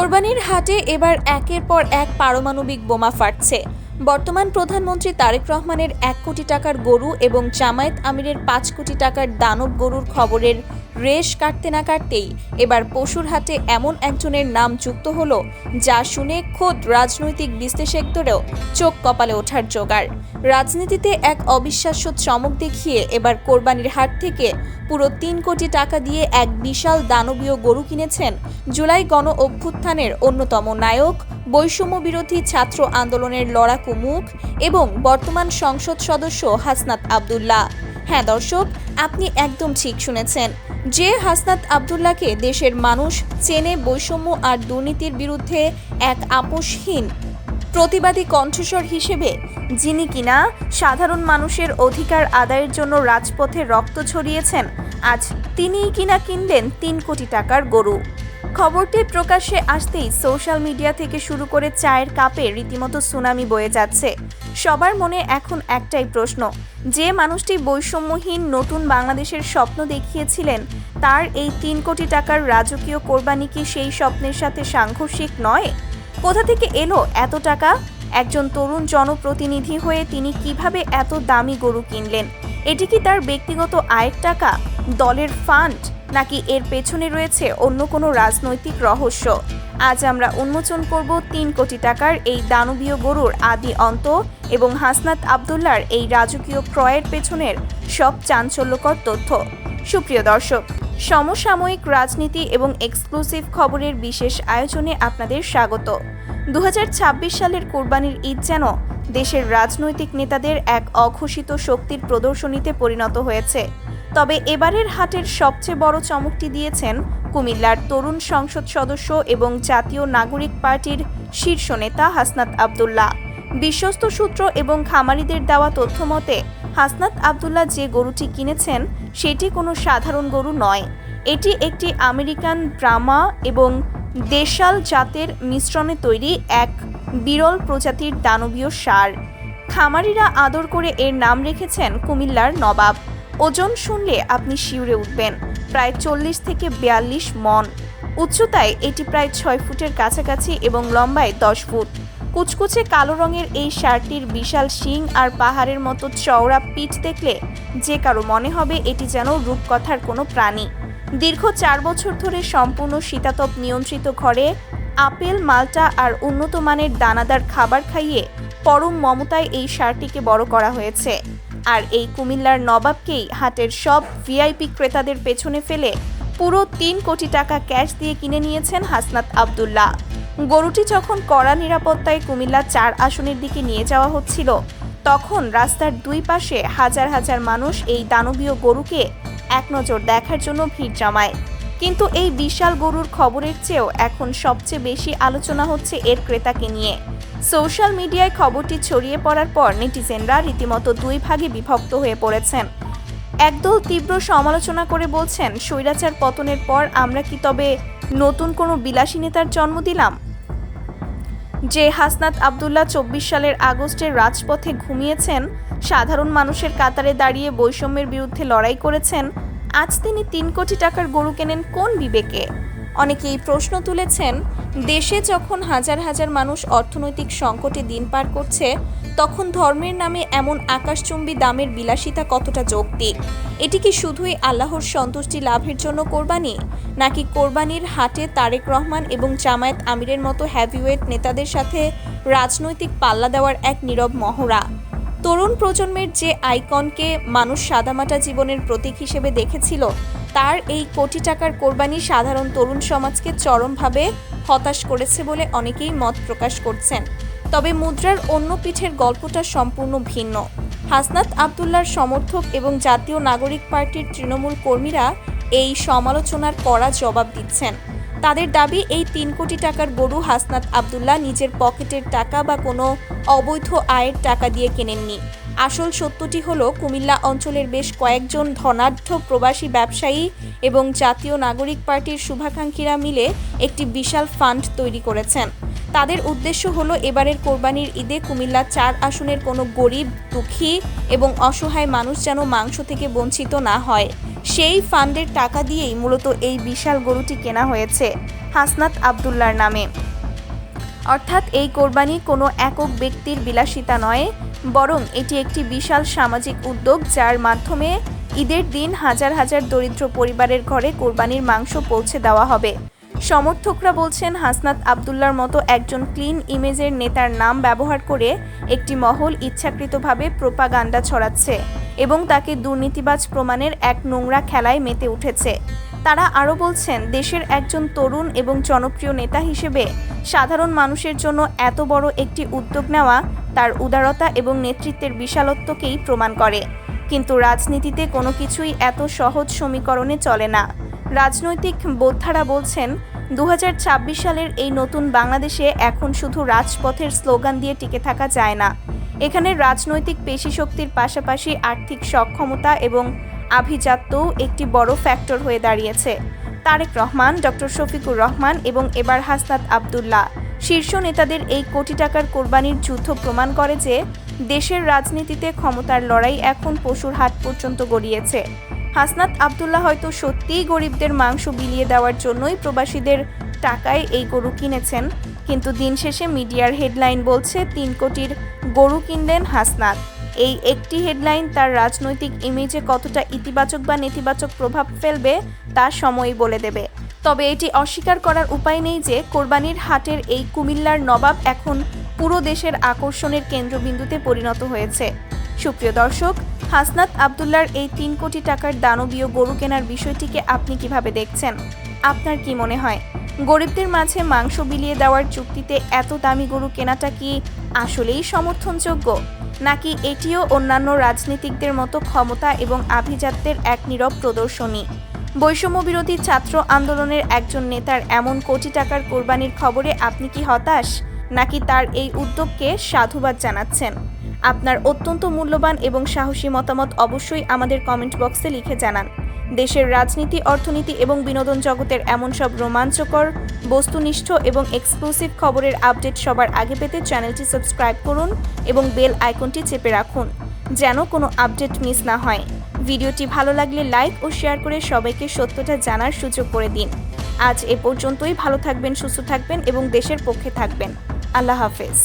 কোরবানির হাটে এবার একের পর এক পারমাণবিক বোমা ফাটছে। বর্তমান প্রধানমন্ত্রী তারেক রহমানের 1 কোটি টাকার গরু এবং জামায়াত আমিরের 5 কোটি টাকার দানব গরুর খবরের রেশ কাটতে না কাটতেই এবার পশুর হাটে এমন একজনের নাম যুক্ত হলো, যা শুনে খোদ রাজনৈতিক বিশ্লেষকদেরও চোখ কপালে ওঠার জোগাড়। রাজনীতিতে এক অবিশ্বাস্য চমক দেখিয়ে এবার কোরবানির হাট থেকে পুরো 3 কোটি টাকা দিয়ে এক বিশাল দানবীয় গরু কিনেছেন জুলাই গণ অভ্যুত্থানের অন্যতম নায়ক, বৈষম্য বিরোধী ছাত্র আন্দোলনের লড়াকু মুখ এবং বর্তমান সংসদ সদস্য হাসনাত আব্দুল্লাহ। হ্যাঁ দর্শক, আপনি একদম ঠিক শুনেছেন। যে হাসনাত আব্দুল্লাহকে দেশের মানুষ চেনে বৈষম্য আর দুর্নীতির বিরুদ্ধে এক আপোষহীন প্রতিবাদী কণ্ঠস্বর হিসেবে, যিনি কিনা সাধারণ মানুষের অধিকার আদায়ের জন্য রাজপথে রক্ত ছড়িয়েছেন, আজ তিনিই কিনা কিনলেন 3 কোটি টাকার গরু। খবরটি প্রকাশ্যে আসতেই সোশ্যাল মিডিয়া থেকে শুরু করে চায়ের কাপে রীতিমতো সুনামি বয়ে যাচ্ছে। সবার মনে এখন একটাই প্রশ্ন, যে মানুষটি বৈষম্যহীন নতুন বাংলাদেশের স্বপ্ন দেখিয়েছিলেন, তার এই 3 কোটি টাকার রাজকীয় কোরবানি কি সেই স্বপ্নের সাথে সাংঘর্ষিক নয়? কোথা থেকে এলো এত টাকা? একজন তরুণ জনপ্রতিনিধি হয়ে তিনি কিভাবে এত দামি গরু কিনলেন? এটি কি তার ব্যক্তিগত আয়ের টাকা, দলের ফান্ড, নাকি এর পেছনে রয়েছে অন্য কোনো রাজনৈতিক রহস্য? আজ আমরা উন্মোচন করব 3 কোটি টাকার এই দানবীয় গরুর আদি অন্ত এবং হাসনাত আব্দুল্লাহর এই রাজকীয় ক্রয়ের পেছনের সব চাঞ্চল্যকর তথ্য। সুপ্রিয় দর্শক, সমসাময়িক রাজনীতি এবং এক্সক্লুসিভ খবরের বিশেষ আয়োজনে আপনাদের স্বাগত। 2026 সালের কোরবানির ঈদ যেন দেশের রাজনৈতিক নেতাদের এক অঘোষিত শক্তির প্রদর্শনীতে পরিণত হয়েছে। তবে এবারের হাটের সবচেয়ে বড় চমকটি দিয়েছেন কুমিল্লার তরুণ সংসদ সদস্য এবং জাতীয় নাগরিক পার্টির শীর্ষ নেতা হাসনাত আব্দুল্লাহ। বিশ্বস্ত সূত্র এবং খামারিদের দেওয়া তথ্য মতে, হাসনাত আব্দুল্লাহ যে গরুটি কিনেছেন সেটি কোনো সাধারণ গরু নয়। এটি একটি আমেরিকান ব্রাহ্মা এবং দেশাল জাতের মিশ্রণে তৈরি এক বিরল প্রজাতির দানবীয় ষাঁড়। খামারিরা আদর করে এর নাম রেখেছেন কুমিল্লার নবাব। ওজন শুনলে আপনি শিউরে উঠবেন, প্রায় 40 থেকে 42 মণ। উচ্চতায় এটি প্রায় 6 ফুটের কাছাকাছি এবং লম্বায় 10 ফুট। কুচকুচে কালো রঙের এই ষাঁড়টির বিশাল শিং আর পাহাড়ের মতো চওড়া পিঠ দেখলে যে কারো মনে হবে এটি যেন রূপকথার কোনো প্রাণী। দীর্ঘ 4 বছর ধরে সম্পূর্ণ শীতাতপ নিয়ন্ত্রিত ঘরে আপেল, মাল্টা আর উন্নত মানের দানাদার খাবার খাইয়ে পরম মমতায় এই ষাঁড়টিকে বড় করা হয়েছে। আর এই কুমিল্লার নবাবকেই হাটের সব ভিআইপি ক্রেতাদের পেছনে ফেলে পুরো 3 কোটি টাকা ক্যাশ দিয়ে কিনে নিয়েছেন হাসনাত আব্দুল্লাহ। গরুটি যখন কড়া নিরাপত্তায় কুমিল্লা 4 আসনের দিকে নিয়ে যাওয়া হচ্ছিল, তখন রাস্তার দুই পাশে হাজার হাজার মানুষ এই দানবীয় গরুকে এক নজর দেখার জন্য ভিড় জমায়। কিন্তু এই বিশাল গরুর খবরের চেয়েও এখন সবচেয়ে বেশি আলোচনা হচ্ছে এর ক্রেতাকে নিয়ে। সোশ্যাল মিডিয়ায় খবরটি ছড়িয়ে পড়ার পর নেটিজেনরা রীতিমতো দুই ভাগে বিভক্ত হয়ে পড়েছেন। একদল তীব্র সমালোচনা করে বলছেন, স্বৈরাচার পতনের পর আমরা কি তবে নতুন কোনো বিলাসী নেতার জন্ম দিলাম? যে হাসনাত আব্দুল্লাহ 24 সালের আগস্টের রাজপথে ঘুমিয়েছেন, সাধারণ মানুষের কাতারে দাঁড়িয়ে বৈষম্যের বিরুদ্ধে লড়াই করেছেন, আজ তিনি 3 কোটি টাকার গরু কেনেন কোন বিবেকে? অনেকেই প্রশ্ন তুলেছেন, দেশে যখন হাজার হাজার মানুষ অর্থনৈতিক সংকটে দিন পার করছে, তখন ধর্মের নামে এমন আকাশচুম্বী দামের বিলাসিতা কতটা যৌক্তিক? এটি কি শুধুই আল্লাহর সন্তুষ্টি লাভের জন্য কোরবানি, নাকি কোরবানির হাটে তারেক রহমান এবং জামায়াত আমিরের মতো হ্যাভিওয়েট নেতাদের সাথে রাজনৈতিক পাল্লা দেওয়ার এক নীরব মহড়া? তরুণ প্রজন্মের যে আইকনকে মানুষ সাদামাটা জীবনের প্রতীক হিসেবে দেখেছিল, তার এই কোটি টাকার কোরবানি সাধারণ তরুণ সমাজকে চরমভাবে হতাশ করেছে বলে অনেকেই মত প্রকাশ করছেন। তবে মুদ্রার অন্য পিঠের গল্পটা সম্পূর্ণ ভিন্ন। হাসনাত আব্দুল্লাহর সমর্থক এবং জাতীয় নাগরিক পার্টির তৃণমূল কর্মীরা এই সমালোচনার কড়া জবাব দিচ্ছেন। তাদের দাবি, এই 3 কোটি টাকার গরু হাসনাত আব্দুল্লাহ নিজের পকেটের টাকা বা কোনো অবৈধ আয়ের টাকা দিয়ে কেনেননি। আসল সত্যটি হলো, কুমিল্লা অঞ্চলের বেশ কয়েকজন ধনাঢ্য প্রবাসী ব্যবসায়ী এবং জাতীয় নাগরিক পার্টির শুভাকাঙ্ক্ষীরা মিলে একটি বিশাল ফান্ড তৈরি করেছেন। তাদের উদ্দেশ্য হলো এবারের কোরবানির ঈদে কুমিল্লা ৪ আসনের কোনো গরিব, দুঃখী এবং অসহায় মানুষ যেন মাংস থেকে বঞ্চিত না হয়। সেই ফান্ডের টাকা দিয়েই মূলত এই বিশাল গরুটি কেনা হয়েছে হাসনাত আব্দুল্লার নামে। অর্থাৎ এই কোরবানি কোনো একক ব্যক্তির বিলাসিতা নয়, বরং এটি একটি বিশাল সামাজিক উদ্যোগ, যার মাধ্যমে ঈদের দিন হাজার হাজার দরিদ্র পরিবারের ঘরে কোরবানির মাংস পৌঁছে দেওয়া হবে। সমর্থকরা বলছেন, হাসনাত আব্দুল্লার মতো একজন ক্লিন ইমেজের নেতার নাম ব্যবহার করে একটি মহল ইচ্ছাকৃতভাবে প্রোপাগান্ডা ছড়াচ্ছে এবং তাকে দুর্নীতিবাজ প্রমাণের এক নোংরা খেলায় মেতে উঠেছে। তারা আরও বলছেন, দেশের একজন তরুণ এবং জনপ্রিয় নেতা হিসেবে সাধারণ মানুষের জন্য এত বড় একটি উদ্যোগ নেওয়া তার উদারতা এবং নেতৃত্বের বিশালত্বকেই প্রমাণ করে। কিন্তু রাজনীতিতে কোনো কিছুই এত সহজ সমীকরণে চলে না। রাজনৈতিক বোদ্ধারা বলছেন, 2026 সালের এই নতুন বাংলাদেশে এখন শুধু রাজপথের স্লোগান দিয়ে টিকে থাকা যায় না। এখানে রাজনৈতিক পেশিশক্তির পাশাপাশি আর্থিক সক্ষমতা এবং আভিজাত্যও একটি বড় ফ্যাক্টর হয়ে দাঁড়িয়েছে। তারেক রহমান, ডক্টর শফিকুর রহমান এবং এবার হাসনাত আব্দুল্লাহ শীর্ষ নেতাদের এই কোটি টাকার কোরবানির যুদ্ধ প্রমাণ করে যে দেশের রাজনীতিতে ক্ষমতার লড়াই এখন পশুর হাট পর্যন্ত গড়িয়েছে। হাসনাত আব্দুল্লাহ হয়তো সত্যিই গরিবদের মাংস বিলিয়ে দেওয়ার জন্যই প্রবাসীদের টাকায় এই গরু কিনেছেন, কিন্তু দিন শেষে মিডিয়ার হেডলাইন বলছে ৩ কোটির গরু কিনলেন হাসনাত। এই একটি হেডলাইন তার রাজনৈতিক ইমেজে কতটা ইতিবাচক বা নেতিবাচক প্রভাব ফেলবে তা সময়ই বলে দেবে। তবে এটি অস্বীকার করার উপায় নেই যে কোরবানির হাটের এই কুমিল্লার নবাব এখন পুরো দেশের আকর্ষণের কেন্দ্রবিন্দুতে পরিণত হয়েছে। সুপ্রিয় দর্শক, হাসনাত আব্দুল্লার এই ৩ কোটি টাকার দানবীয় গরু কেনার বিষয়টিকে আপনি কিভাবে দেখছেন? আপনার কি মনে হয়, গরিবদের মাঝে মাংস বিলিয়ে দেওয়ার চুক্তিতে এত দামি গরু কেনাটা কি আসলেই সমর্থনযোগ্য, নাকি এটিও অন্যান্য রাজনীতিকদের মতো ক্ষমতা এবং আভিজাত্যের এক নীরব প্রদর্শনী? বৈষম্য বিরোধী ছাত্র আন্দোলনের একজন নেতার এমন কোটি টাকার কোরবানির খবরে আপনি কি হতাশ, নাকি তার এই উদ্যোগকে সাধুবাদ জানাচ্ছেন? আপনার অত্যন্ত মূল্যবান এবং সাহসী মতামত অবশ্যই আমাদের কমেন্ট বক্সে লিখে জানান। দেশের রাজনীতি, অর্থনীতি এবং বিনোদন জগতের এমন সব রোমাঞ্চকর, বস্তুনিষ্ঠ এবং এক্সক্লুসিভ খবরের আপডেট সবার আগে পেতে চ্যানেলটি সাবস্ক্রাইব করুন এবং বেল আইকনটি চেপে রাখুন, যেন কোনো আপডেট মিস না হয়। ভিডিওটি ভালো লাগলে লাইক ও শেয়ার করে সবাইকে সত্যটা জানার সুযোগ করে দিন। আজ এ পর্যন্তই। ভালো থাকবেন, সুস্থ থাকবেন এবং দেশের পক্ষে থাকবেন। আল্লাহ হাফেজ।